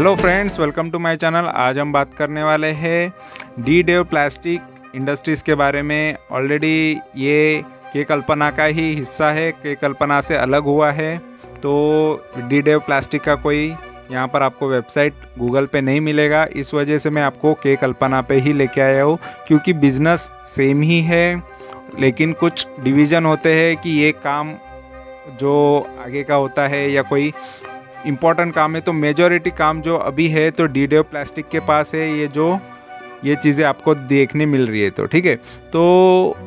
Hello friends, welcome to my channel. आज हम बात करने वाले हैं डी डेव प्लास्टिक इंडस्ट्रीज़ के बारे में। ऑलरेडी ये के कल्पना का ही हिस्सा है, के कल्पना से अलग हुआ है। तो डी डेव प्लास्टिक का कोई यहाँ पर आपको वेबसाइट गूगल पे नहीं मिलेगा, इस वजह से मैं आपको के कल्पना पे ही लेके आया हूँ, क्योंकि बिज़नेस सेम ही है लेकिन कुछ डिवीज़न होते हैं कि ये काम जो आगे का होता है या कोई इम्पोर्टेंट काम है। तो मेजॉरिटी काम जो अभी है तो डी डेव प्लास्टिक के पास है, ये चीज़ें आपको देखने मिल रही है। तो ठीक है, तो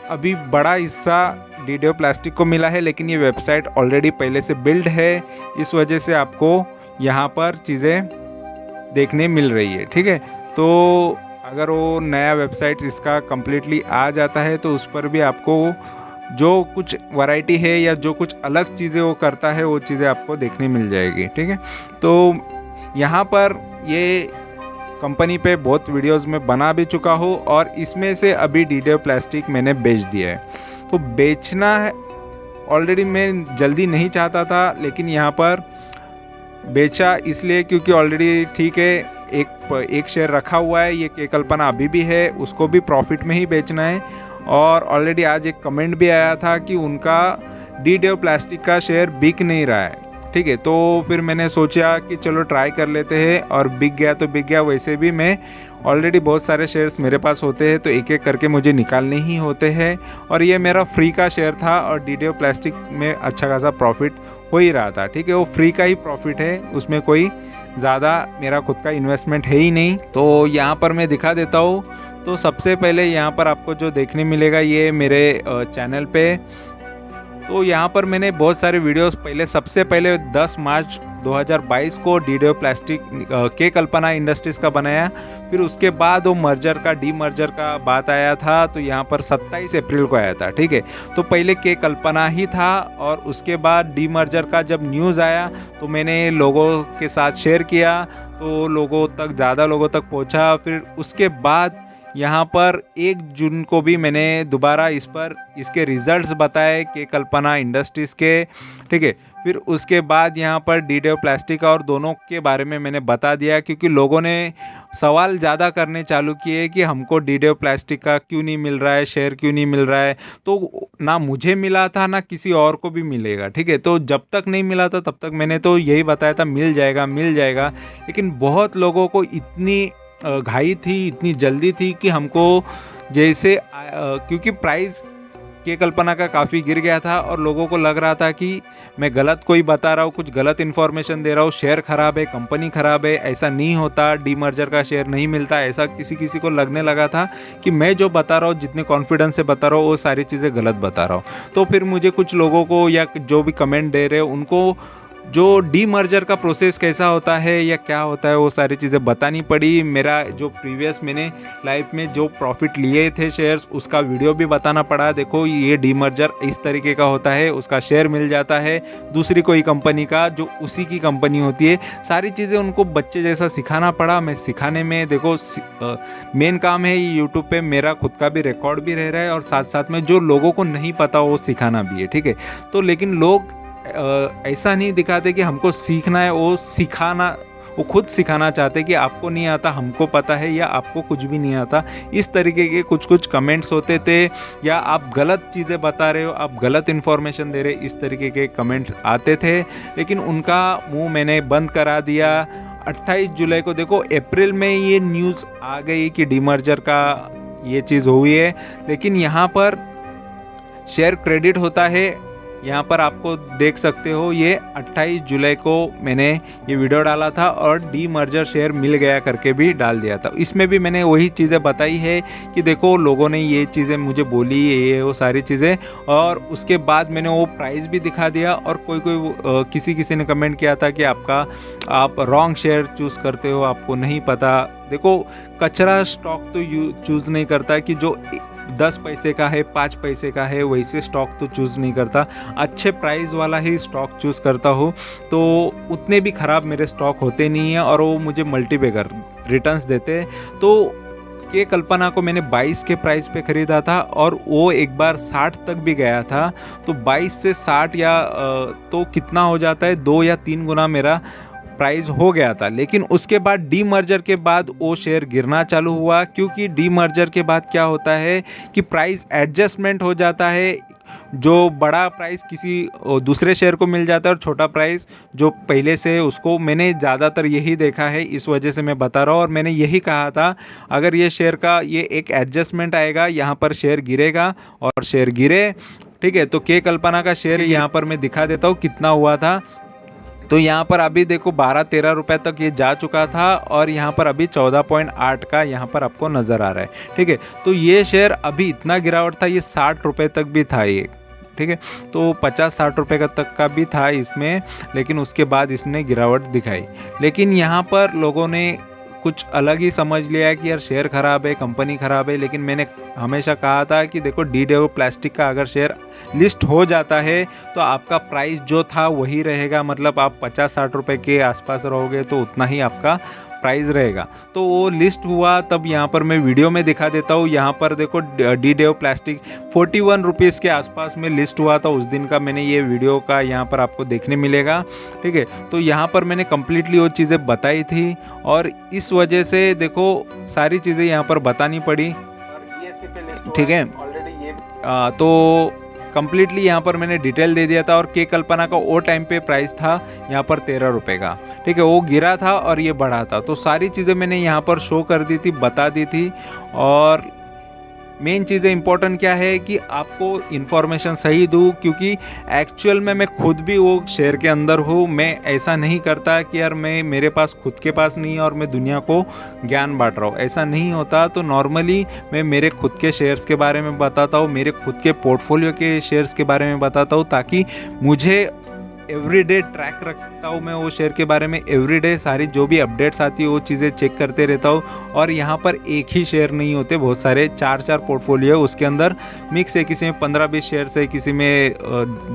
अभी बड़ा हिस्सा डी डेव प्लास्टिक को मिला है, लेकिन ये वेबसाइट ऑलरेडी पहले से बिल्ड है, इस वजह से आपको यहाँ पर चीज़ें देखने मिल रही है। ठीक है, तो अगर वो नया वेबसाइट इसका कम्प्लीटली आ जाता है तो उस पर भी आपको जो कुछ वैरायटी है या जो कुछ अलग चीज़ें वो करता है वो चीज़ें आपको देखने मिल जाएगी। ठीक है, तो यहाँ पर ये कंपनी पे बहुत वीडियोस में बना भी चुका हूँ और इसमें से अभी डी डेव प्लास्टिक मैंने बेच दिया है। तो बेचना है ऑलरेडी मैं जल्दी नहीं चाहता था, लेकिन यहाँ पर बेचा इसलिए क्योंकि ऑलरेडी ठीक है एक शेयर रखा हुआ है, ये के कल्पना अभी भी है, उसको भी प्रॉफिट में ही बेचना है। और ऑलरेडी आज एक कमेंट भी आया था कि उनका डी डेव प्लास्टिक का शेयर बिक नहीं रहा है। ठीक है, तो फिर मैंने सोचा कि चलो ट्राई कर लेते हैं, और बिक गया तो बिक गया। वैसे भी मैं ऑलरेडी बहुत सारे शेयर्स मेरे पास होते हैं तो एक एक करके मुझे निकालने ही होते हैं, और ये मेरा फ्री का शेयर था और डी डेव प्लास्टिक में अच्छा खासा प्रॉफिट हो ही रहा था। ठीक है, वो फ्री का ही प्रॉफिट है, उसमें कोई ज़्यादा मेरा खुद का इन्वेस्टमेंट है ही नहीं। तो यहाँ पर मैं दिखा देता हूँ। तो सबसे पहले यहाँ पर आपको जो देखने मिलेगा ये मेरे चैनल पे, तो यहाँ पर मैंने बहुत सारे वीडियोस पहले, सबसे पहले 10 मार्च 2022 को डी डेव प्लास्टिक के कल्पना इंडस्ट्रीज़ का बनाया। फिर उसके बाद वो मर्जर का डी मर्जर का बात आया था, तो यहाँ पर 27 अप्रैल को आया था। ठीक है, तो पहले के कल्पना ही था और उसके बाद डी मर्जर का जब न्यूज़ आया तो मैंने लोगों के साथ शेयर किया, तो लोगों तक, ज़्यादा लोगों तक पहुँचा। फिर उसके बाद यहाँ पर 1 जून को भी मैंने दोबारा इस पर इसके रिजल्ट्स बताए के कल्पना इंडस्ट्रीज़ के। ठीक है, फिर उसके बाद यहाँ पर डी डेव प्लास्टिक और दोनों के बारे में मैंने बता दिया, क्योंकि लोगों ने सवाल ज़्यादा करने चालू किए कि हमको डी डेव प्लास्टिक का क्यों नहीं मिल रहा है, शेयर क्यों नहीं मिल रहा है। तो ना मुझे मिला था ना किसी और को भी मिलेगा। ठीक है, तो जब तक नहीं मिला था तब तक मैंने तो यही बताया था मिल जाएगा मिल जाएगा, लेकिन बहुत लोगों को इतनी घाई थी, इतनी जल्दी थी कि हमको जैसे क्योंकि प्राइस के कल्पना का काफ़ी गिर गया था और लोगों को लग रहा था कि मैं गलत कोई बता रहा हूँ, कुछ गलत इन्फॉर्मेशन दे रहा हूँ, शेयर ख़राब है, कंपनी ख़राब है। ऐसा नहीं होता, डी मर्जर का शेयर नहीं मिलता, ऐसा किसी को लगने लगा था कि मैं जो बता रहा हूँ, जितने कॉन्फिडेंस से बता रहा हूँ, वो सारी चीज़ें गलत बता रहा हूँ। तो फिर मुझे कुछ लोगों को या जो भी कमेंट दे रहे हैं उनको जो डी मर्जर का प्रोसेस कैसा होता है या क्या होता है वो सारी चीज़ें बतानी पड़ी। मेरा जो प्रीवियस मैंने लाइफ में जो प्रॉफिट लिए थे शेयर्स, उसका वीडियो भी बताना पड़ा। देखो ये डी मर्जर इस तरीके का होता है, उसका शेयर मिल जाता है दूसरी कोई कंपनी का जो उसी की कंपनी होती है। सारी चीज़ें उनको बच्चे जैसा सिखाना पड़ा। मैं सिखाने में, देखो मेन काम है यूट्यूब पे, मेरा खुद का भी रिकॉर्ड भी रह रहा है और साथ साथ में जो लोगों को नहीं पता वो सिखाना भी है। ठीक है, तो लेकिन लोग ऐसा नहीं दिखाते कि हमको सीखना है, वो खुद सिखाना चाहते कि आपको नहीं आता, हमको पता है, या आपको कुछ भी नहीं आता। इस तरीके के कुछ कमेंट्स होते थे, या आप गलत चीज़ें बता रहे हो, आप गलत इन्फॉर्मेशन दे रहे, इस तरीके के कमेंट्स आते थे। लेकिन उनका मुंह मैंने बंद करा दिया। 28 जुलाई को, देखो अप्रैल में ये न्यूज़ आ गई कि डीमर्जर का ये चीज़ हुई है, लेकिन यहाँ पर शेयर क्रेडिट होता है। यहाँ पर आपको देख सकते हो, ये 28 जुलाई को मैंने ये वीडियो डाला था और डी मर्जर शेयर मिल गया करके भी डाल दिया था। इसमें भी मैंने वही चीज़ें बताई है कि देखो लोगों ने ये चीज़ें मुझे बोली, ये वो सारी चीज़ें, और उसके बाद मैंने वो प्राइस भी दिखा दिया। और कोई किसी ने कमेंट किया था कि आप रॉन्ग शेयर चूज़ करते हो, आपको नहीं पता। देखो कचरा स्टॉक तो चूज़ नहीं करता कि जो 10 पैसे का है, 5 पैसे का है, वैसे स्टॉक तो चूज़ नहीं करता, अच्छे प्राइस वाला ही स्टॉक चूज़ करता हूँ। तो उतने भी ख़राब मेरे स्टॉक होते नहीं हैं और वो मुझे मल्टीपैकर रिटर्न्स देते हैं। तो के कल्पना को मैंने 22 के प्राइस पे ख़रीदा था और वो एक बार 60 तक भी गया था। तो 22 से 60 या तो कितना हो जाता है, 2 या 3 गुना मेरा प्राइस हो गया था। लेकिन उसके बाद डीमर्जर के बाद वो शेयर गिरना चालू हुआ, क्योंकि डीमर्जर के बाद क्या होता है कि प्राइस एडजस्टमेंट हो जाता है। जो बड़ा प्राइस किसी दूसरे शेयर को मिल जाता है और छोटा प्राइस जो पहले से उसको, मैंने ज़्यादातर यही देखा है, इस वजह से मैं बता रहा हूँ। और मैंने यही कहा था, अगर ये शेयर का ये एक एडजस्टमेंट आएगा, यहाँ पर शेयर गिरेगा और शेयर गिरे, ठीक है। तो के कल्पना का शेयर यहाँ पर मैं दिखा देता हूँ कितना हुआ था। तो यहाँ पर अभी देखो 12-13 रुपए तक ये जा चुका था और यहाँ पर अभी 14.8 का यहाँ पर आपको नज़र आ रहा है, ठीक है। तो ये शेयर अभी इतना गिरावट था, ये 60 रुपए तक भी था ये, ठीक है। तो 50-60 रुपए का तक का भी था इसमें, लेकिन उसके बाद इसने गिरावट दिखाई। लेकिन यहाँ पर लोगों ने कुछ अलग ही समझ लिया है कि यार शेयर ख़राब है, कंपनी ख़राब है। लेकिन मैंने हमेशा कहा था कि देखो डीडेओ प्लास्टिक का अगर शेयर लिस्ट हो जाता है तो आपका प्राइस जो था वही रहेगा, मतलब आप 50-60 रुपए के आसपास रहोगे तो उतना ही आपका प्राइस रहेगा। तो वो लिस्ट हुआ, तब यहाँ पर मैं वीडियो में दिखा देता हूँ। यहाँ पर देखो डीडेओ प्लास्टिक 41 रुपीज़ के आसपास में लिस्ट हुआ था उस दिन का, मैंने ये वीडियो का यहाँ पर आपको देखने मिलेगा, ठीक है। तो यहाँ पर मैंने कम्प्लीटली वो चीज़ें बताई थी और इस वजह से देखो सारी चीज़ें यहाँ पर बतानी पड़ी, ठीक है। तो कम्प्लीटली यहाँ पर मैंने डिटेल दे दिया था। और के कल्पना का वो टाइम पे प्राइस था यहाँ पर 13 रुपये का, ठीक है। वो गिरा था और ये बढ़ा था, तो सारी चीज़ें मैंने यहाँ पर शो कर दी थी, बता दी थी। और मेन चीज़ें इंपॉर्टेंट क्या है कि आपको इन्फॉर्मेशन सही दूँ, क्योंकि एक्चुअल में मैं खुद भी वो शेयर के अंदर हूँ। मैं ऐसा नहीं करता कि यार मैं मेरे पास खुद के पास नहीं है और मैं दुनिया को ज्ञान बांट रहा हूँ, ऐसा नहीं होता। तो नॉर्मली मैं मेरे खुद के शेयर्स के बारे में बताता हूँ, मेरे खुद के पोर्टफोलियो के शेयर्स के बारे में बताता हूँ, ताकि मुझे एवरीडे ट्रैक रखता हूँ मैं वो शेयर के बारे में। एवरीडे सारी जो भी अपडेट्स आती है वो चीज़ें चेक करते रहता हूँ। और यहाँ पर एक ही शेयर नहीं होते, बहुत सारे 4-4 पोर्टफोलियो उसके अंदर मिक्स है, किसी में 15-20 शेयर्स है, किसी में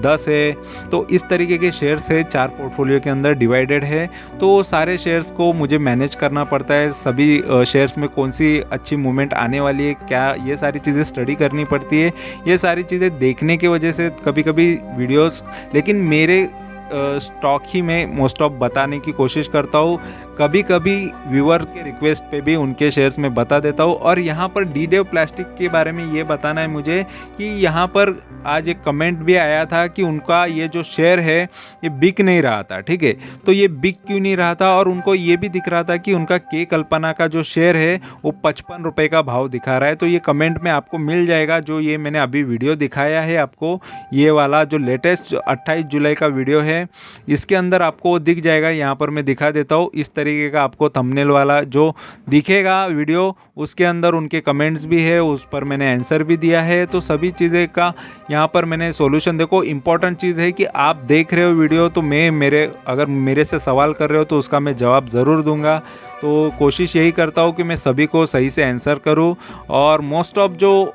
10 है। तो इस तरीके के शेयर्स है, 4 पोर्टफोलियो के अंदर डिवाइडेड है। तो सारे शेयर्स को मुझे मैनेज करना पड़ता है, सभी शेयर्स में कौन सी अच्छी मूवमेंट आने वाली है, क्या, ये सारी चीज़ें स्टडी करनी पड़ती है। ये सारी चीज़ें देखने की वजह से कभी कभी वीडियोस, लेकिन मेरे स्टॉक ही मैं मोस्ट ऑफ बताने की कोशिश करता हूँ। कभी कभी व्यूअर के रिक्वेस्ट पे भी उनके शेयर्स में बता देता हूँ। और यहाँ पर डीडेओ प्लास्टिक के बारे में ये बताना है मुझे कि यहाँ पर आज एक कमेंट भी आया था कि उनका ये जो शेयर है ये बिक नहीं रहा था, ठीक है। तो ये बिक क्यों नहीं रहा था, और उनको ये भी दिख रहा था कि उनका के कल्पना का जो शेयर है वो 55 रुपये का भाव दिखा रहा है। तो ये कमेंट में आपको मिल जाएगा, जो ये मैंने अभी वीडियो दिखाया है आपको, ये वाला जो लेटेस्ट 28 जुलाई का वीडियो है, इसके अंदर आपको दिख जाएगा। यहाँ पर मैं दिखा देता हूँ, इस तरीके का आपको थंबनेल वाला जो दिखेगा वीडियो, उसके अंदर उनके कमेंट्स भी है, उस पर मैंने आंसर भी दिया है। तो सभी चीज़ें का यहाँ पर मैंने सॉल्यूशन, देखो इंपॉर्टेंट चीज़ है कि आप देख रहे हो वीडियो, तो अगर मेरे से सवाल कर रहे हो तो उसका मैं जवाब ज़रूर दूंगा। तो कोशिश यही करता हूँ कि मैं सभी को सही से आंसर करूँ। और मोस्ट ऑफ जो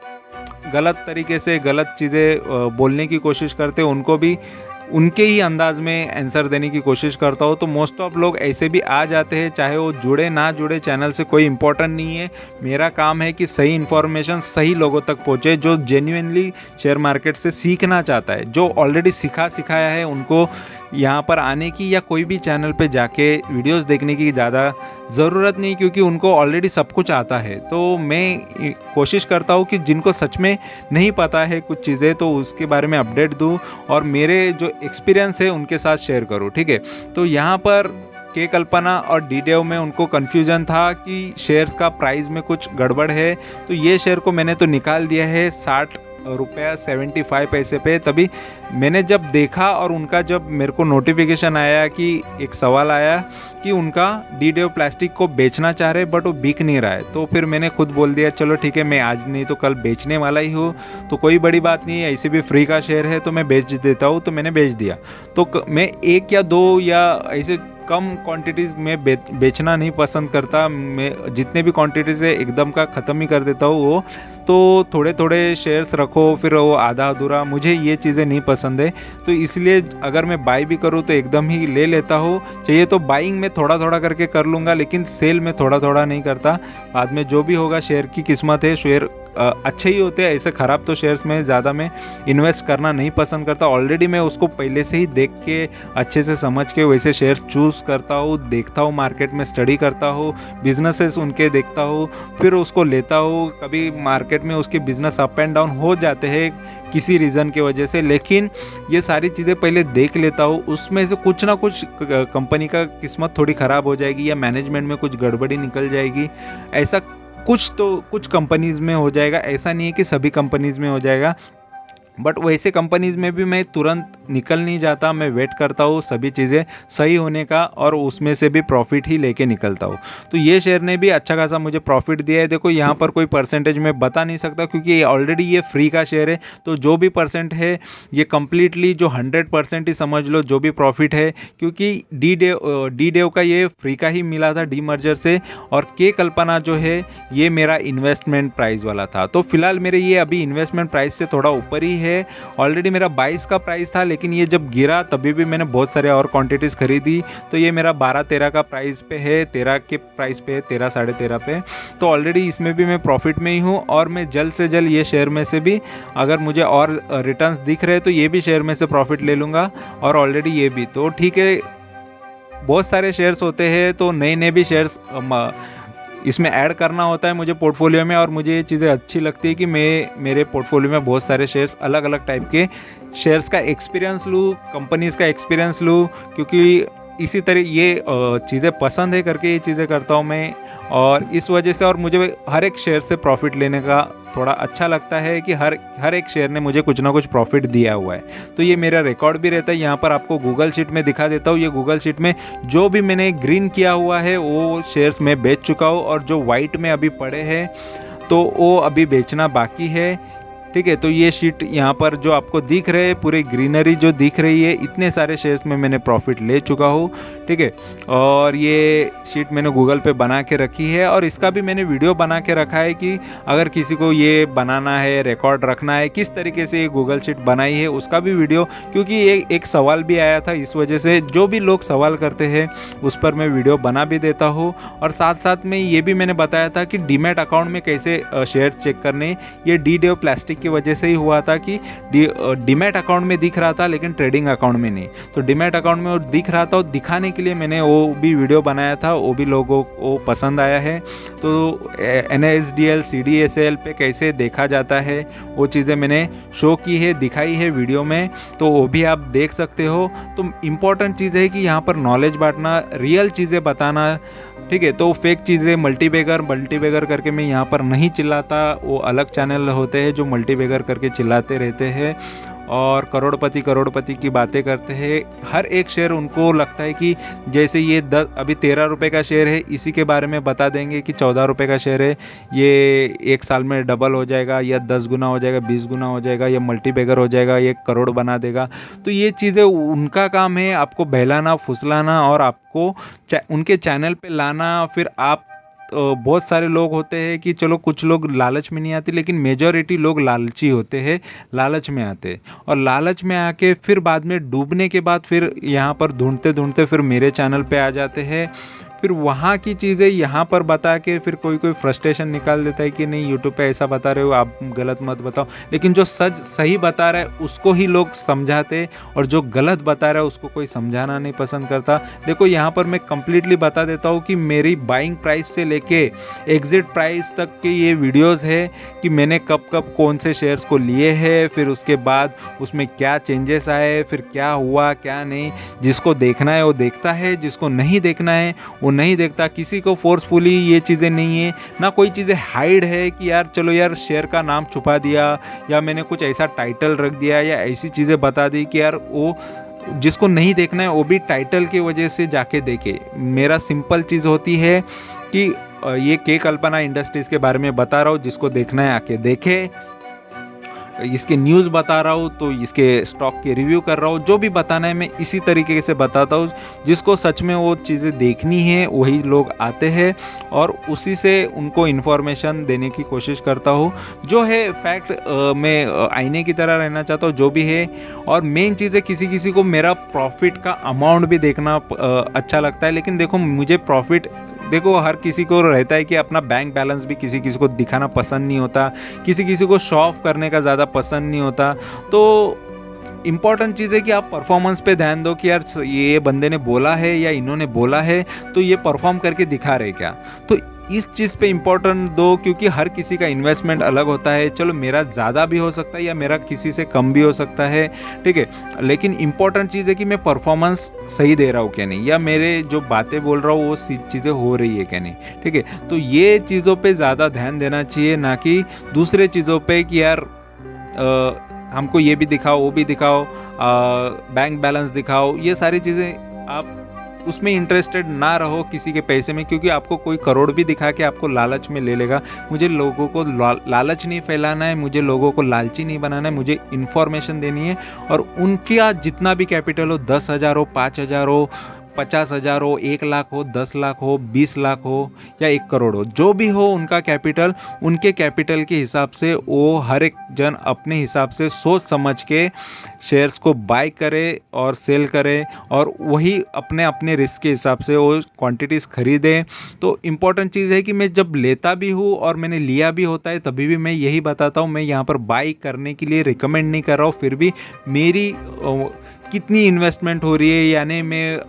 गलत तरीके से गलत चीज़ें बोलने की कोशिश करते हैं उनको भी उनके ही अंदाज में आंसर देने की कोशिश करता हूँ। तो मोस्ट ऑफ लोग ऐसे भी आ जाते हैं, चाहे वो जुड़े ना जुड़े चैनल से कोई इम्पोर्टेंट नहीं है। मेरा काम है कि सही इन्फॉर्मेशन सही लोगों तक पहुँचे, जो जेन्युइनली शेयर मार्केट से सीखना चाहता है, जो ऑलरेडी सिखाया है, उनको यहाँ पर आने की या कोई भी चैनल पे जाके वीडियोस देखने की ज़्यादा ज़रूरत नहीं, क्योंकि उनको ऑलरेडी सब कुछ आता है। तो मैं कोशिश करता हूँ कि जिनको सच में नहीं पता है कुछ चीज़ें, तो उसके बारे में अपडेट दूँ और मेरे जो एक्सपीरियंस है उनके साथ शेयर करूँ, ठीक है। तो यहाँ पर के कल्पना और डीडेओ में उनको कन्फ्यूजन था कि शेयर्स का प्राइस में कुछ गड़बड़ है। तो ये शेयर को मैंने तो निकाल दिया है 60 रुपया 75 पैसे पे। तभी मैंने जब देखा और उनका जब मेरे को नोटिफिकेशन आया कि एक सवाल आया कि उनका डीडेओ प्लास्टिक को बेचना चाह रहे बट वो बिक नहीं रहा है, तो फिर मैंने खुद बोल दिया चलो ठीक है, मैं आज नहीं तो कल बेचने वाला ही हूँ, तो कोई बड़ी बात नहीं है, ऐसे भी फ्री का शेयर है तो मैं बेच देता हूँ। तो मैंने बेच दिया। तो मैं 1 या 2 या ऐसे कम क्वांटिटीज़ में बेचना नहीं पसंद करता। मैं जितने भी क्वांटिटीज़ है एकदम का ख़त्म ही कर देता हूँ वो। तो थोड़े थोड़े शेयर्स रखो, फिर वो आधा अधूरा, मुझे ये चीज़ें नहीं पसंद है। तो इसलिए अगर मैं बाई भी करूँ तो एकदम ही ले लेता हूँ। चाहिए तो बाइंग में थोड़ा थोड़ा करके कर लूँगा, लेकिन सेल में थोड़ा थोड़ा नहीं करता। बाद में जो भी होगा शेयर की किस्मत है, शेयर अच्छे ही होते हैं, ऐसे ख़राब तो शेयर्स में ज़्यादा मैं इन्वेस्ट करना नहीं पसंद करता। ऑलरेडी मैं उसको पहले से ही देख के अच्छे से समझ के वैसे शेयर्स चूज़ करता हूँ, देखता हूँ, मार्केट में स्टडी करता हूँ, बिजनेसेस उनके देखता हूँ, फिर उसको लेता हूँ। कभी मार्केट में उसके बिजनेस अप एंड डाउन हो जाते हैं किसी रीज़न की वजह से, लेकिन ये सारी चीज़ें पहले देख लेता हूँ। उसमें से कुछ ना कुछ कंपनी का किस्मत थोड़ी ख़राब हो जाएगी या मैनेजमेंट में कुछ गड़बड़ी निकल जाएगी, ऐसा कुछ कंपनीज़ में हो जाएगा। ऐसा नहीं है कि सभी कंपनीज़ में हो जाएगा, बट वैसे कंपनीज़ में भी मैं तुरंत निकल नहीं जाता, मैं वेट करता हूँ सभी चीज़ें सही होने का और उसमें से भी प्रॉफिट ही लेके निकलता हूँ। तो ये शेयर ने भी अच्छा खासा मुझे प्रॉफिट दिया है। देखो यहाँ पर कोई परसेंटेज मैं बता नहीं सकता क्योंकि ऑलरेडी ये फ्री का शेयर है, तो जो भी परसेंट है ये कम्प्लीटली जो 100% ही समझ लो जो भी प्रॉफिट है, क्योंकि डी डेव का ये फ्री का ही मिला था डी मर्जर से, और के कल्पना जो है ये मेरा इन्वेस्टमेंट प्राइस वाला था। तो फिलहाल मेरे ये अभी इन्वेस्टमेंट प्राइस से थोड़ा ऊपर ही है। ऑलरेडी मेरा 22 का प्राइस था, लेकिन ये जब गिरा तभी भी मैंने बहुत सारे और क्वांटिटीज़ खरीदी, तो ये मेरा 12-13 का प्राइस पे है, 13 के प्राइस पे है, 13 साढ़े 13 पे। तो ऑलरेडी इसमें भी मैं प्रॉफिट में ही हूँ, और मैं जल्द से जल्द ये शेयर में से भी अगर मुझे और रिटर्न्स दिख रहे तो ये भी शेयर में से प्रॉफिट ले लूँगा, और ऑलरेडी ये भी। तो ठीक है, बहुत सारे शेयर्स होते हैं, तो नए नए भी शेयर्स इसमें ऐड करना होता है मुझे पोर्टफोलियो में, और मुझे ये चीज़ें अच्छी लगती है कि मैं मेरे पोर्टफोलियो में बहुत सारे शेयर्स, अलग अलग टाइप के शेयर्स का एक्सपीरियंस लूँ, कंपनीज़ का एक्सपीरियंस लूँ, क्योंकि इसी तरह ये चीज़ें पसंद है करके ये चीज़ें करता हूँ मैं, और इस वजह से। और मुझे हर एक शेयर से प्रॉफिट लेने का थोड़ा अच्छा लगता है कि हर एक शेयर ने मुझे कुछ ना कुछ प्रॉफिट दिया हुआ है। तो ये मेरा रिकॉर्ड भी रहता है। यहाँ पर आपको गूगल शीट में दिखा देता हूँ। ये गूगल शीट में जो भी मैंने ग्रीन किया हुआ है वो शेयर्स में बेच चुका हूँ, और जो वाइट में अभी पड़े हैं तो वो अभी बेचना बाकी है। ठीक है, तो ये शीट यहाँ पर जो आपको दिख रहे हैं, पूरी ग्रीनरी जो दिख रही है, इतने सारे शेयर्स में मैंने प्रॉफिट ले चुका हूँ। ठीक है, और ये शीट मैंने गूगल पे बना के रखी है, और इसका भी मैंने वीडियो बना के रखा है कि अगर किसी को ये बनाना है, रिकॉर्ड रखना है, किस तरीके से ये गूगल शीट बनाई है उसका भी वीडियो, क्योंकि ये एक सवाल भी आया था, इस वजह से जो भी लोग सवाल करते हैं उस पर मैं वीडियो बना भी देता हूँ। और साथ साथ में ये भी मैंने बताया था कि डीमैट अकाउंट में कैसे शेयर चेक करने। ये डी डेव प्लास्टिक की वजह से ही हुआ था कि डीमैट अकाउंट में दिख रहा था लेकिन ट्रेडिंग अकाउंट में नहीं। तो डीमैट अकाउंट में वो दिख रहा था, और दिखाने के लिए मैंने वो भी वीडियो बनाया था, वो भी लोगों को पसंद आया है। तो NSDL CDSL पे कैसे देखा जाता है वो चीज़ें मैंने शो की है, दिखाई है वीडियो में, तो वो भी आप देख सकते हो। तो इम्पॉर्टेंट चीज़ है कि यहाँ पर नॉलेज बांटना, रियल चीज़ें बताना। ठीक है, तो फेक चीज़ें मल्टीबैगर करके मैं यहाँ पर नहीं चिल्लाता। वो अलग चैनल होते हैं जो मल्टीबैगर करके चिल्लाते रहते हैं और करोड़पति की बातें करते हैं। हर एक शेयर उनको लगता है कि जैसे ये अभी 13 रुपये का शेयर है, इसी के बारे में बता देंगे कि 14 रुपये का शेयर है, ये एक साल में डबल हो जाएगा, या 10 गुना हो जाएगा, 20 गुना हो जाएगा, या मल्टीबैगर हो जाएगा, ये करोड़ बना देगा। तो ये चीज़ें उनका काम है, आपको बहलाना, फुसलाना, और आपको उनके चैनल पे लाना। फिर आप बहुत सारे लोग होते हैं कि चलो कुछ लोग लालच में नहीं आते, लेकिन मेजॉरिटी लोग लालची होते हैं, लालच में आते, और लालच में आके फिर बाद में डूबने के बाद फिर यहाँ पर ढूंढते फिर मेरे चैनल पे आ जाते हैं। फिर वहाँ की चीज़ें यहाँ पर बता के फिर कोई फ्रस्ट्रेशन निकाल देता है कि नहीं यूट्यूब पे ऐसा बता रहे हो, आप गलत मत बताओ। लेकिन जो सही बता रहा है उसको ही लोग समझाते, और जो गलत बता रहा है उसको कोई समझाना नहीं पसंद करता। देखो यहाँ पर मैं कंप्लीटली बता देता हूँ कि मेरी बाइंग प्राइस से लेके एग्जिट प्राइस तक के ये वीडियोज़ है कि मैंने कब कौन से शेयर्स को लिए हैं, फिर उसके बाद उसमें क्या चेंजेस आए, फिर क्या हुआ क्या नहीं। जिसको देखना है वो देखता है, जिसको नहीं देखना है वो नहीं देखता। किसी को फोर्सफुली ये चीज़ें नहीं है, ना कोई चीज़ें हाइड है कि यार चलो यार शेयर का नाम छुपा दिया, या मैंने कुछ ऐसा टाइटल रख दिया, या ऐसी चीज़ें बता दी कि यार वो जिसको नहीं देखना है वो भी टाइटल की वजह से जाके देखे। मेरा सिंपल चीज़ होती है कि ये के कल्पना इंडस्ट्रीज़ के बारे में बता रहा हूँ, जिसको देखना है आके देखे। इसके न्यूज़ बता रहा हूँ तो इसके स्टॉक के रिव्यू कर रहा हूँ, जो भी बताना है मैं इसी तरीके से बताता हूँ। जिसको सच में वो चीज़ें देखनी है वही लोग आते हैं, और उसी से उनको इन्फॉर्मेशन देने की कोशिश करता हूँ। जो है फैक्ट मैं आईने की तरह रहना चाहता हूँ जो भी है। और मेन चीज़ है किसी को मेरा प्रॉफिट का अमाउंट भी देखना अच्छा लगता है। लेकिन देखो मुझे प्रॉफिट देखो हर किसी को रहता है कि अपना बैंक बैलेंस भी किसी किसी को दिखाना पसंद नहीं होता, किसी किसी को शो ऑफ करने का ज़्यादा पसंद नहीं होता। तो इम्पॉर्टेंट चीज़ है कि आप परफॉर्मेंस पे ध्यान दो कि यार ये बंदे ने बोला है या इन्होंने बोला है तो ये परफॉर्म करके दिखा रहे क्या। तो इस चीज़ पे इम्पोर्टेंट दो, क्योंकि हर किसी का इन्वेस्टमेंट अलग होता है। चलो मेरा ज़्यादा भी हो सकता है या मेरा किसी से कम भी हो सकता है, ठीक है, लेकिन इम्पोर्टेंट चीज़ है कि मैं परफॉर्मेंस सही दे रहा हूँ क्या नहीं, या मेरे जो बातें बोल रहा हूँ वो चीज़ें हो रही है क्या नहीं, ठीक है। तो ये चीज़ों पे ज़्यादा ध्यान देना चाहिए, ना कि दूसरे चीज़ों पे कि यार हमको ये भी दिखाओ वो भी दिखाओ, बैंक बैलेंस दिखाओ, ये सारी चीज़ें आप उसमें इंटरेस्टेड ना रहो किसी के पैसे में, क्योंकि आपको कोई करोड़ भी दिखा के आपको लालच में ले लेगा। मुझे लोगों को लालच नहीं फैलाना है, मुझे लोगों को लालची नहीं बनाना है, मुझे इन्फॉर्मेशन देनी है। और उनका जितना भी कैपिटल हो, 10,000 हो, 5,000 हो, 50,000 हो, 1 लाख हो, 10 लाख हो, 20 लाख हो या 1 करोड़ हो, जो भी हो उनका कैपिटल, उनके कैपिटल के हिसाब से वो हर एक जन अपने हिसाब से सोच समझ के शेयर्स को बाय करे और सेल करे, और वही अपने अपने रिस्क के हिसाब से वो क्वांटिटीज़ खरीदे। तो इम्पॉर्टेंट चीज़ है कि मैं जब लेता भी हूँ और मैंने लिया भी होता है तभी भी मैं यही बताता हूँ, मैं यहाँ पर बाय करने के लिए रिकमेंड नहीं कर रहा हूँ। फिर भी मेरी कितनी इन्वेस्टमेंट हो रही है, यानी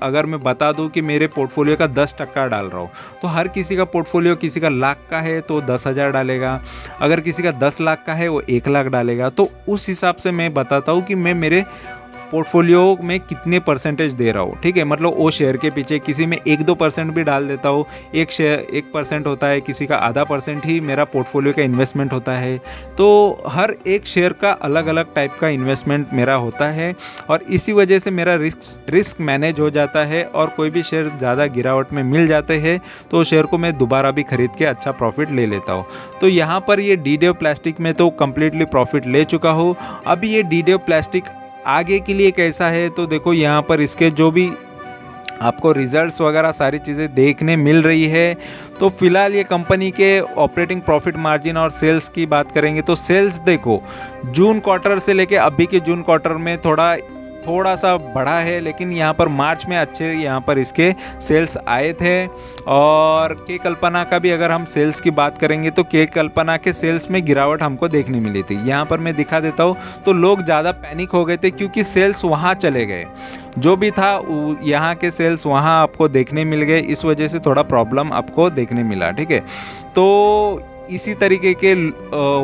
अगर मैं बता दूं कि मेरे पोर्टफोलियो का 10% डाल रहा हूँ, तो हर किसी का पोर्टफोलियो, किसी का लाख का है तो 10,000 डालेगा, अगर किसी का 10 लाख का है वो 1 लाख डालेगा। तो उस हिसाब से मैं बताता हूँ कि मैं मेरे पोर्टफोलियो में कितने परसेंटेज दे रहा हूँ, ठीक है। मतलब वो शेयर के पीछे किसी में 1-2% भी डाल देता हूँ, एक शेयर 1% होता है, किसी का आधा % ही मेरा पोर्टफोलियो का इन्वेस्टमेंट होता है। तो हर एक शेयर का अलग अलग टाइप का इन्वेस्टमेंट मेरा होता है, और इसी वजह से मेरा रिस्क मैनेज हो जाता है। और कोई भी शेयर ज़्यादा गिरावट में मिल जाते हैं तो शेयर को मैं दोबारा भी खरीद के अच्छा प्रॉफिट ले लेता हूँ। तो यहाँ पर ये डीडेव प्लास्टिक में तो कम्प्लीटली प्रॉफिट ले चुका हूँ। अभी ये डीडेव प्लास्टिक आगे के लिए कैसा है, तो देखो यहाँ पर इसके जो भी आपको रिजल्ट्स वगैरह सारी चीज़ें देखने मिल रही है। तो फिलहाल ये कंपनी के ऑपरेटिंग प्रॉफिट मार्जिन और सेल्स की बात करेंगे तो सेल्स देखो जून क्वार्टर से लेके अभी के जून क्वार्टर में थोड़ा सा बढ़ा है, लेकिन यहाँ पर मार्च में अच्छे यहाँ पर इसके सेल्स आए थे। और के कल्पना का भी अगर हम सेल्स की बात करेंगे तो के कल्पना के सेल्स में गिरावट हमको देखने मिली थी। यहाँ पर मैं दिखा देता हूँ, तो लोग ज़्यादा पैनिक हो गए थे क्योंकि सेल्स वहाँ चले गए, जो भी था यहाँ के सेल्स वहाँ आपको देखने मिल गए, इस वजह से थोड़ा प्रॉब्लम आपको देखने मिला, ठीक है। तो इसी तरीके के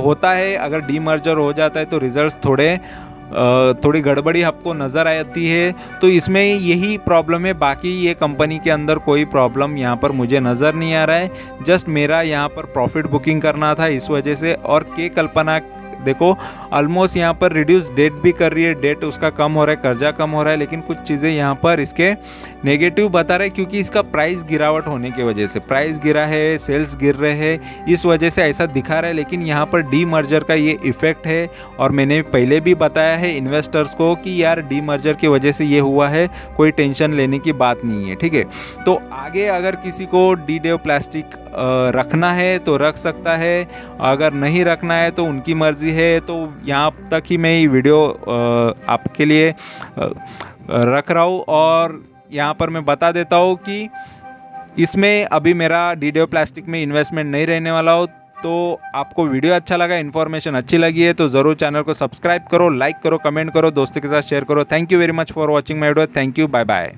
होता है, अगर डीमर्जर हो जाता है तो रिजल्ट्स थोड़ी गड़बड़ी आपको नज़र आती है। तो इसमें यही प्रॉब्लम है, बाकी ये कंपनी के अंदर कोई प्रॉब्लम यहाँ पर मुझे नज़र नहीं आ रहा है। जस्ट मेरा यहाँ पर प्रॉफिट बुकिंग करना था इस वजह से। और के कल्पना देखो ऑलमोस्ट यहाँ पर रिड्यूस डेट भी कर रही है, डेट उसका कम हो रहा है, कर्जा कम हो रहा है, लेकिन कुछ चीज़ें यहाँ पर इसके नेगेटिव बता रहे हैं, क्योंकि इसका प्राइस गिरावट होने की वजह से प्राइस गिरा है, सेल्स गिर रहे हैं, इस वजह से ऐसा दिखा रहा है। लेकिन यहाँ पर डी मर्जर का ये इफेक्ट है, और मैंने पहले भी बताया है इन्वेस्टर्स को कि यार डी मर्जर की वजह से ये हुआ है, कोई टेंशन लेने की बात नहीं है, ठीक है। तो आगे अगर किसी को डीडेव प्लास्टिक रखना है तो रख सकता है, अगर नहीं रखना है तो उनकी मर्जी है। तो यहाँ तक ही मैं ये वीडियो आपके लिए रख रहा हूँ, और यहाँ पर मैं बता देता हूँ कि इसमें अभी मेरा डीडेव प्लास्टिक में इन्वेस्टमेंट नहीं रहने वाला हो। तो आपको वीडियो अच्छा लगा, इन्फॉर्मेशन अच्छी लगी है तो ज़रूर चैनल को सब्सक्राइब करो, लाइक करो, कमेंट करो, दोस्तों के साथ शेयर करो। Thank you very much for watching my video. Thank you, bye bye.